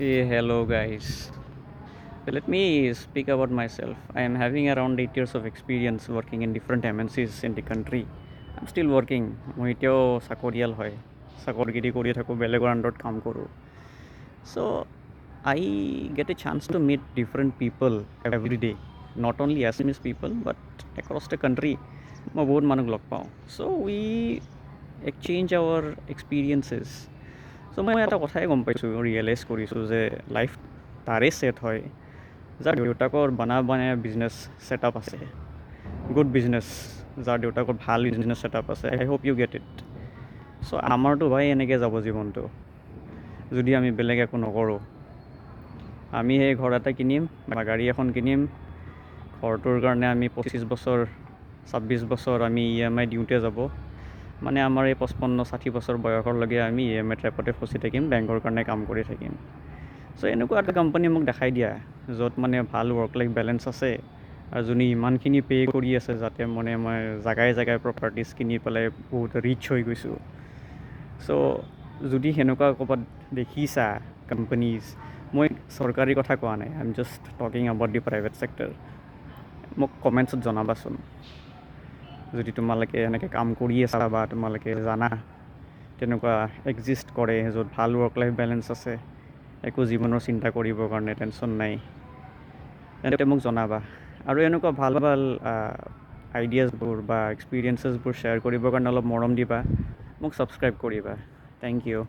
Hey, hello guys. Let me speak about myself. I am having around 8 years of experience working in different MNCs in the country. I'm still working. মই এতিয়াও চাকৰিয়াল হয় চাকৰিগিৰি কৰি থাকোঁ বেলেগৰ আণ্ডাৰত কাম কৰোঁ so I get a chance to meet different people every day, not only Assamese people but across the country মই বহুত মানুহক লগ পাওঁ so we exchange our experiences. চ' মই এটা কথাই গম পাইছোঁ ৰিয়েলাইজ কৰিছোঁ যে লাইফ তাৰে ছেট হয় যাৰ দেউতাকৰ বনাই বিজনেছ ছেটআপ আছে গুড বিজনেছ যাৰ দেউতাকৰ ভাল বিজনেছ ছেটআপ আছে আই হোপ ইউ গেট ইট চ' আমাৰতো ভাই এনেকৈ যাব জীৱনটো যদি আমি বেলেগ একো নকৰোঁ আমি সেই ঘৰ এটা কিনিম বা গাড়ী এখন কিনিম ঘৰটোৰ কাৰণে আমি 25 বছৰ 26 বছৰ আমি EMI দিওঁতে যাব মানে আমাৰ এই 55-60 বছৰ বয়সলৈকে আমি EMI ট্ৰেপতে ফচি থাকিম বেংকৰ কাৰণে কাম কৰি থাকিম চ' এনেকুৱা এটা কোম্পানী মোক দেখাই দিয়া য'ত মানে ভাল ৱৰ্ক লাইফ বেলেঞ্চ আছে আৰু যোনে ইমানখিনি পে' কৰি আছে যাতে মানে মই জাগাই প্ৰপাৰ্টিজ কিনি পেলাই বহুত ৰিচ হৈ গৈছোঁ চ' যদি সেনেকুৱা ক'ৰবাত দেখিছা কোম্পানীজ মই চৰকাৰী কথা কোৱা নাই I am just talking about the private sector মোক কমেণ্টছত জনাবাচোন যদি তোমালোকে এনেকৈ কাম কৰি আছা বা তোমালোকে জানা তেনেকুৱা এক্সিষ্ট কৰে য'ত ভাল ৱৰ্ক লাইফ বেলেঞ্চ আছে একো জীৱনৰ চিন্তা কৰিবৰ কাৰণে টেনশ্যন নাই তেন্তে মোক জনাবা আৰু এনেকুৱা ভাল ভাল আইডিয়াছবোৰ বা এক্সপিৰিয়েঞ্চেছবোৰ শ্বেয়াৰ কৰিবৰ কাৰণে অলপ মৰম দিবা মোক ছাবস্ক্ৰাইব কৰিবা থেংক ইউ